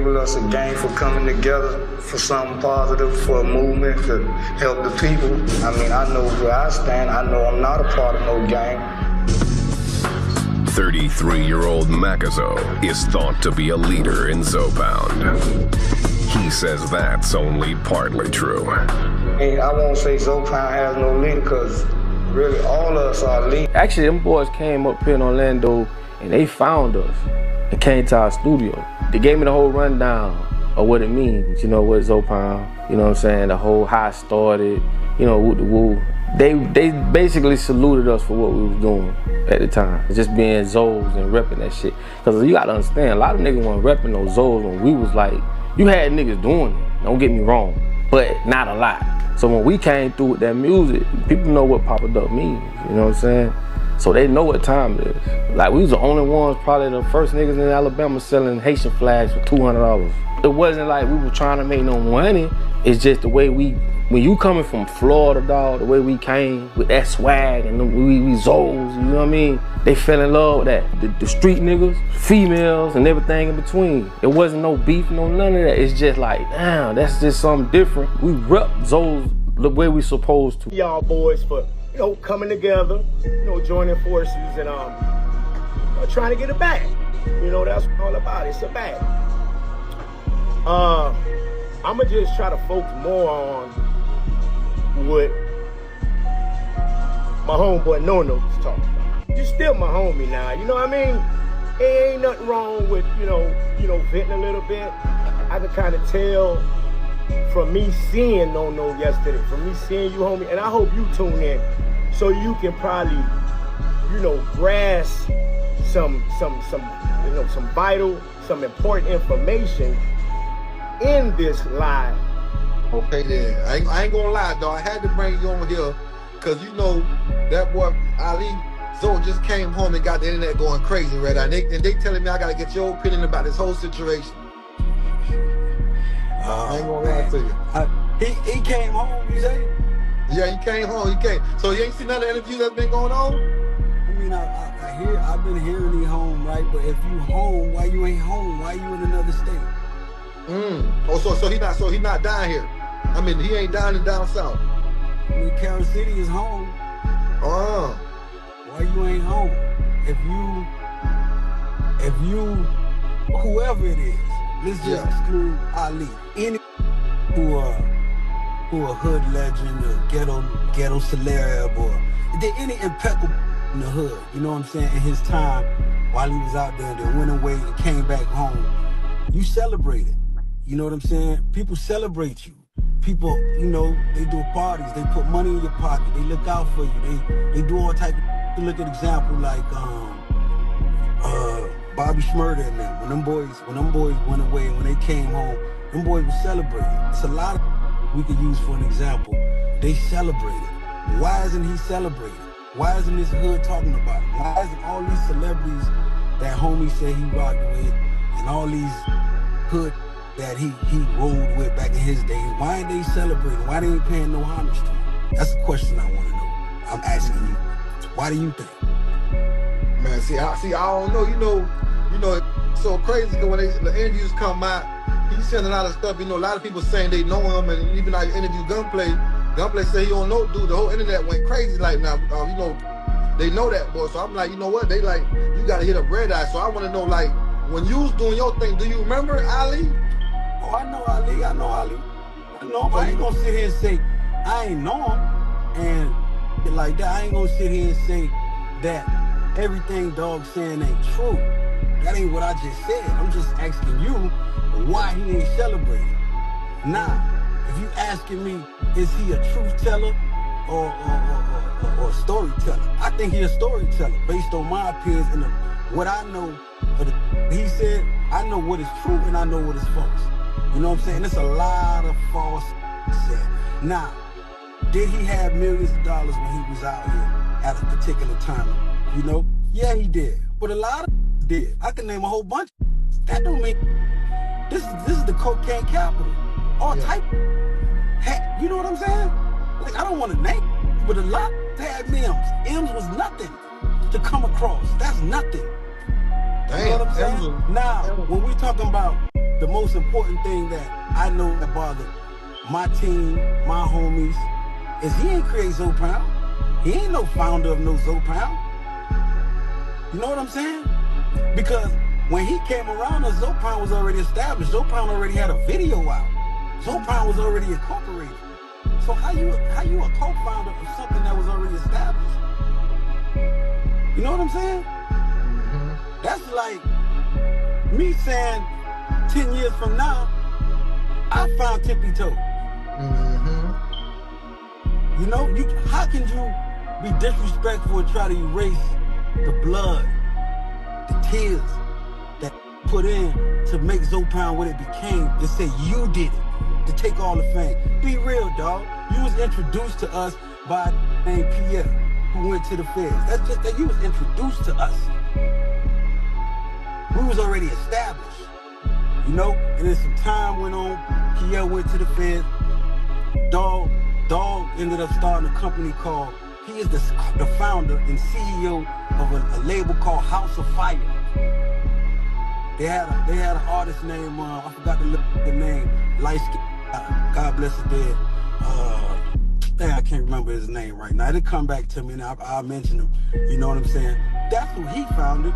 label us a gang for coming together for something positive, for a movement to help the people. I mean, I know where I stand. I know I'm not a part of no gang. 33-year-old Mackazo is thought to be a leader in Zopound. He says that's only partly true. Hey, I won't say Zopound has no leader because really all of us are leaders. Actually, them boys came up here in Orlando and they found us and came to our studio. They gave me the whole rundown of what it means, you know, what Zopound, you know what I'm saying, the whole how it started, you know, woo the woo. They basically saluted us for what we was doing at the time, just being Zos and repping that shit. Cause you gotta understand, a lot of niggas weren't repping those Zos when we was like, you had niggas doing it, don't get me wrong, but not a lot. So when we came through with that music, people know what Papa Duck means, you know what I'm saying? So they know what time it is. Like, we was the only ones, probably the first niggas in Alabama selling Haitian flags for $200. It wasn't like we were trying to make no money. It's just the way when you coming from Florida, dog, the way we came with that swag and we Zos, you know what I mean? They fell in love with that. The street niggas, females, and everything in between. It wasn't no beef, no none of that. It's just like, damn, that's just something different. We rep Zos the way we supposed to. Y'all boys for, you know, coming together, you know, joining forces and trying to get it back. You know, that's what it's all about. It's a bag. I'ma just try to focus more on what my homeboy No-No was talking about. You still my homie now, you know what I mean? It ain't nothing wrong with, you know, venting a little bit. I can kind of tell from me seeing No-No yesterday, from me seeing you, homie, and I hope you tune in so you can probably, you know, grasp some vital, some important information in this live. Okay then, I ain't gonna lie though, I had to bring you on here because you know that boy Ali Zoe just came home and got the internet going crazy right now, and they telling me I gotta get your opinion about this whole situation. I ain't gonna lie to you. He came home, you say? Yeah, he came home, he came. So you ain't seen none of the interviews that's been going on? I mean, I've been hearing he home, right? But if you home, why you ain't home? Why you in another state? Oh, so he not down here. I mean, he ain't down south. I mean, Carol City is home. Why you ain't home? If you, whoever it is, let's just exclude Ali. Any who a hood legend, a ghetto celeb, or did any impeccable in the hood, you know what I'm saying, in his time while he was out there, then went away and came back home. You celebrate it. You know what I'm saying? People celebrate you. People, you know, they do parties, they put money in your pocket, they look out for you, they do all type of, look at example like Bobby Shmurda and them. When them boys went away and when they came home, them boys were celebrating. It's a lot of we could use for an example. They celebrated. Why isn't he celebrated? Why isn't this hood talking about it? Why isn't all these celebrities that homie said he rocked with and all these hood that he rolled with back in his days, why ain't they celebrating? Why they ain't paying no homage to him? That's a question I want to know. I'm asking you. Why do you think? Man, see, I don't know. You know, it's so crazy because when the interviews come out, he's saying a lot of stuff. You know, a lot of people saying they know him, and even I interview Gunplay say he don't know dude. The whole internet went crazy like now. You know, they know that boy. So I'm like, you know what? They like, you got to hit a red eye. So I want to know, like, when you was doing your thing, do you remember Ali? Oh, I know Ali. I know him. I ain't gonna sit here and say I ain't know him and like that. I ain't gonna sit here and say that everything dog saying ain't true. That ain't what I just said. I'm just asking you why he ain't celebrating. Now, if you asking me, is he a truth teller or a storyteller? I think he a storyteller based on my opinions and what I know. He said, I know what is true and I know what is false. You know what I'm saying? It's a lot of false shit. Now, did he have millions of dollars when he was out here at a particular time? You know? Yeah, he did. But a lot of did. I can name a whole bunch. That don't mean this is the cocaine capital. All type. Heck, you know what I'm saying? Like, I don't want to name, but a lot had M's. M's was nothing to come across. That's nothing. Damn, you know what I'm saying? Now, when we talking about the most important thing that I know that bothered my team, my homies, is he ain't create Zopound. He ain't no founder of no Zopound. You know what I'm saying? Because when he came around, Zopound was already established. Zopound already had a video out. Zopound was already incorporated. So how you a co-founder of something that was already established? You know what I'm saying? Mm-hmm. That's like me saying 10 years from now, I found Tippy Toe. Mm-hmm. You know, how can you be disrespectful and try to erase the blood, the tears that put in to make Zopound what it became and say you did it, to take all the fame? Be real, dog. You was introduced to us by a named Pierre who went to the feds. That's just that you was introduced to us. We was already established, you know? And then some time went on, Pierre went to the feds. Dog ended up starting a company called, he is the founder and CEO of a label called House of Fire. They had an artist named, I forgot the name, light skin, God bless his dead. I can't remember his name right now. It'll come back to me and I'll mention him. You know what I'm saying? That's who he founded.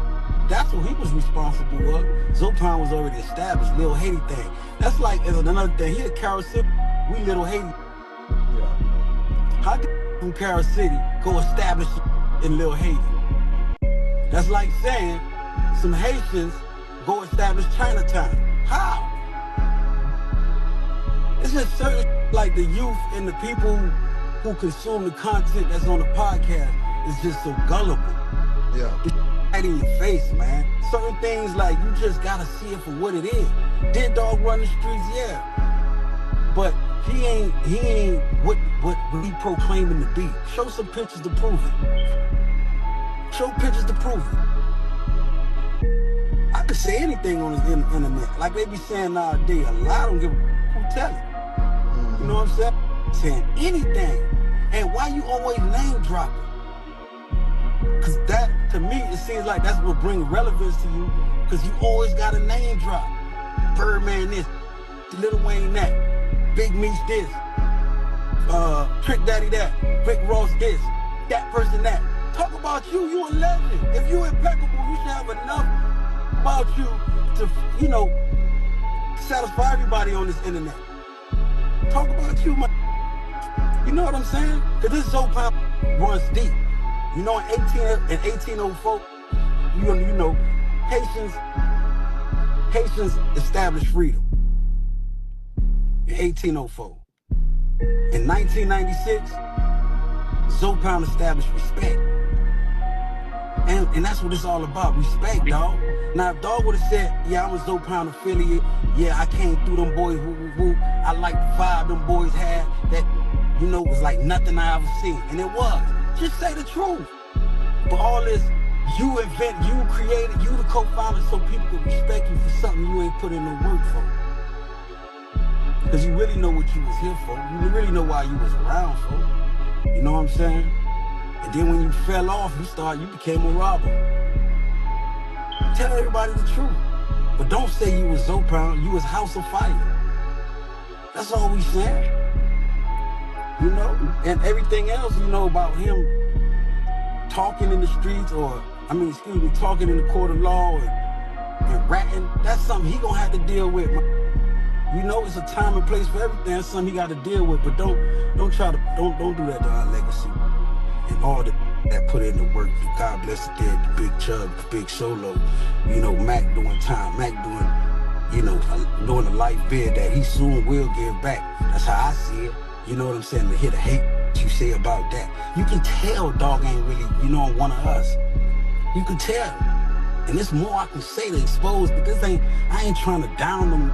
That's what he was responsible of. Zopound was already established, Lil Haiti thing. That's like another thing. He a Carol City, we Little Haiti. Yeah. How did from Carol City go establish in Lil Haiti? That's like saying some Haitians go establish Chinatown. How? It's just certain like the youth and the people who consume the content that's on the podcast is just so gullible. Yeah. It's right in your face, man. Certain things like you just gotta see it for what it is. Did Dog run the streets? Yeah. But he ain't what he proclaiming to be. Show some pictures to prove it. Show pictures to prove it. I could say anything on the internet. Like they be saying nowadays, a lot don't give a who tell it. You know what I'm saying? Saying anything. And why you always name dropping? Cause that, to me, it seems like that's what brings relevance to you. Cause you always got a name drop. Birdman this, Lil Wayne that, Big Meech this, Trick Daddy that, Rick Ross this, that person that. Talk about you a legend. If you impeccable, you should have enough about you to, you know, satisfy everybody on this internet. Talk about you, man. You know what I'm saying? Cause this Zopound runs deep. You know, in 1804, you know, Haitians established freedom. In 1804. In 1996, Zopound established respect. And that's what it's all about, respect, dog. Now, if Dog would have said, yeah, I'm a Zopound affiliate, yeah, I came through them boys, woo, I like the vibe them boys had, that, you know, was like nothing I ever seen. And it was. Just say the truth. But all this, you invent, you created, you the co-founder so people could respect you for something you ain't put in no work for. Because you really know what you was here for. You really know why you was around for. You know what I'm saying? And then when you fell off, you became a robber. Tell everybody the truth. But don't say you was Zopound, you was House of Fire. That's all we saying. You know? And everything else you know about him talking in the streets talking in the court of law and ratting, that's something he gonna have to deal with. You know, it's a time and place for everything. That's something he got to deal with. But don't do that to our legacy and all that put in the work. God bless the dead, the Big Chub, the Big Solo. You know, Mack doing time, Mack doing, you know, doing a life bid that he soon will give back. That's how I see it. You know what I'm saying? To hear the hate you say about that, you can tell Dog ain't really, you know, one of us. You can tell. And there's more I can say to expose, but I ain't trying to down them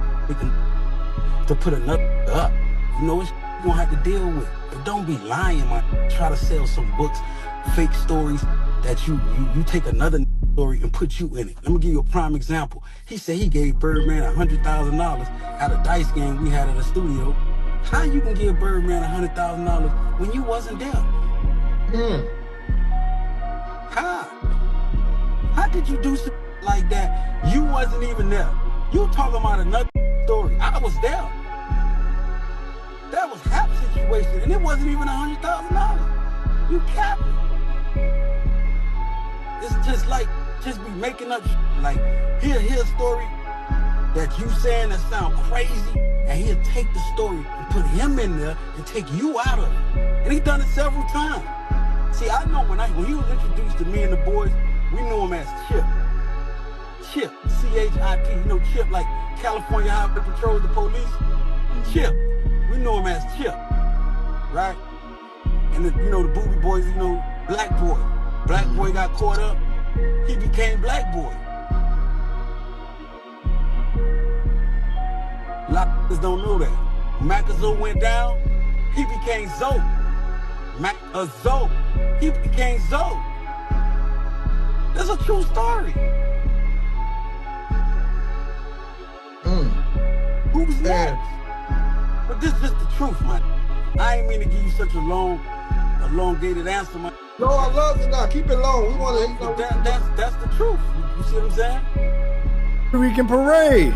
to put another up. You know, it's you gonna have to deal with. But don't be lying, man. Try to sell some books, fake stories that you take another story and put you in it. Let me give you a prime example. He said he gave Birdman $100,000 at a dice game we had at the studio. How you can give Birdman $100,000 when you wasn't there? How did you do something like that? You wasn't even there. You talking about another story. I was there. That was half situation, and it wasn't even $100,000. You capping. It's just like, just be making up like, here's a story that you saying that sound crazy, and he'll take the story and put him in there and take you out of it. And he done it several times. See, I know when he was introduced to me and the boys, we knew him as Chip. Chip, C-H-I-P, you know Chip, like California Highway Patrol, the police. Chip, we know him as Chip, right? And the Booby Boys, Black Boy. Black Boy got caught up, he became Black Boy. A lot of us don't know that. Mack went down, he became Zoe. Zoe, he became Zoe. That's a true story. Who's next? But this is just the truth, man. I ain't mean to give you such a elongated answer, man. No, I love it now. Keep it long. We want to. That's the truth. You see what I'm saying? Rican parade.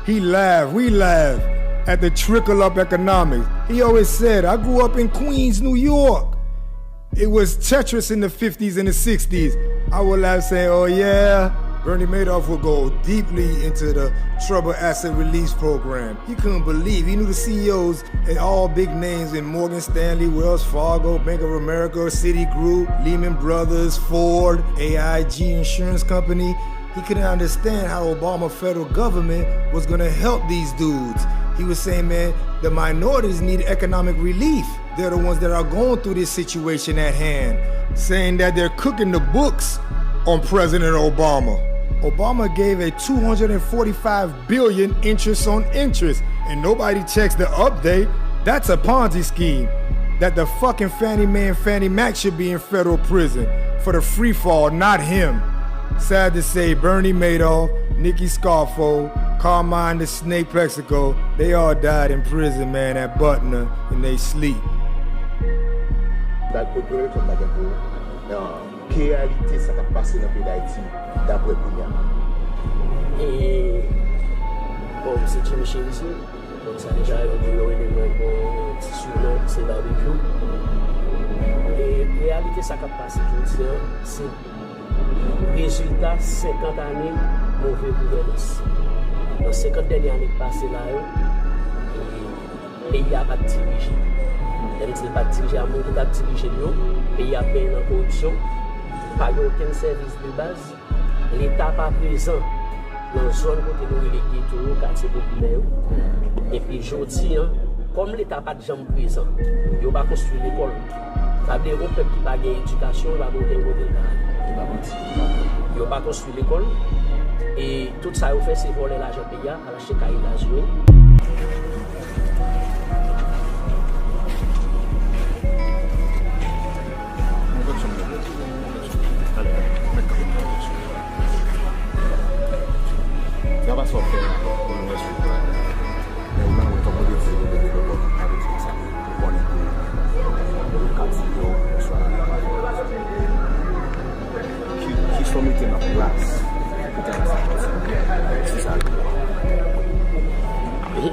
He laughed. We laughed at the trickle up economics. He always said, I grew up in Queens, New York. It was Tetris in the 50s and the 60s. I would laugh saying, oh yeah. Bernie Madoff would go deeply into the trouble asset release program. He couldn't believe. He knew the CEOs and all big names in Morgan Stanley, Wells Fargo, Bank of America, Citigroup, Lehman Brothers, Ford, AIG Insurance Company. He couldn't understand how Obama federal government was gonna help these dudes. He was saying, man, the minorities need economic relief. They're the ones that are going through this situation at hand. Saying that they're cooking the books on President Obama. Obama gave a $245 billion interest on interest, and nobody checks the update. That's a Ponzi scheme. That the fucking Fannie Mae and Fannie Mack should be in federal prison for the free fall, not him. Sad to say, Bernie Madoff, Nicky Scarfo, Carmine the Snake Plexico, they all died in prison, man, at Butner, in they sleep. Quelle réalité ça va passer dans le pays d'Haïti d'après Kounia? Et bon, c'est Jimmy Michel ici, donc ça déjà évolué sur le c'est barbecue. Et la réalité ça va passer, je veux dire, c'est résultat 50 années mauvais gouvernance. Dans 50 dernières années passées là, le pays a pas dirigé. Il n'a pas dirigé à mon qui a dirigé nous, le pays a payé dans la corruption. Pas aucun service de base, l'État pas présent dans la zone côté nous il est tout le quartier populaire. Et puis aujourd'hui, comme l'État pas de gens présent, il va construire l'école. Ça veut dire un peuple qui n'a pas d'éducation, il va monter un modèle. Il va construire l'école. Et tout ça, il fait, c'est voler l'argent payé à la chèque à jouer. Ça va sortir. Qui sont mis en place. C'est ça.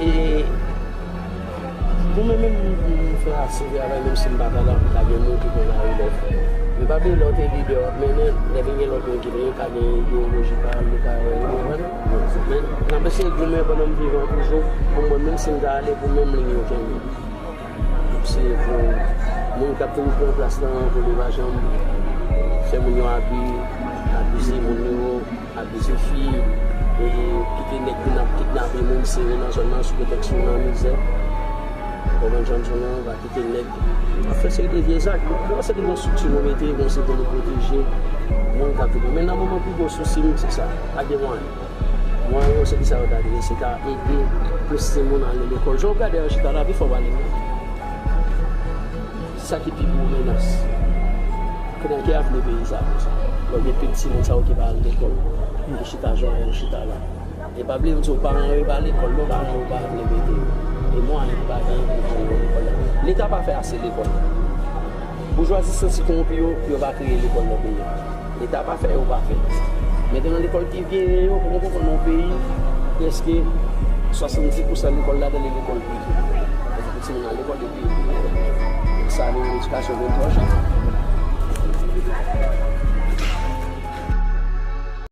Et pour moi-même, je fais assez avec même si je ne suis pas là, la gueule qui est là. Je ne vais pas dire l'autre leader, mais il y a l'autre qui est là, idéologie, mais je vais essayer de me faire vivre toujours, pour moi-même, si je vais aller pour même ligne au Kenya. C'est pour mon capitaine qui est en place pour les agents, faire mon abuser mon niveau, abuser filles, et quitter les kidnapper mon série dans un sous protection dans la misère. Comme un jeune on va quitter le nègre. Après, c'est des vieilles actes. C'est des bons structures, nous mettons, c'est pour nous protéger. Mais dans le moment plus gros souci, c'est ça, à des moyens. Moi, c'est ça, c'est à aider pour ces gens à l'école. Je regarde un chita là, il faut aller. C'est ça qui est plus menace. Quand on a les pays, ça. Donc, les petits gens qui vont à l'école, les chita là. Et pas oublier que les parents vont à l'école, les parents vont à l'école. Et moi, je ne pas l'école. L'État va faire assez l'école. Bourgeoisie sentit qu'on va créer l'école dans le pays. L'État va faire ou pas faire. Mais dans l'école qui vient, pour mon pays, est-ce que 70% l'école là dans l'école privée. Parce que c'est dans l'école de privée. Ça a une éducation 23 ans.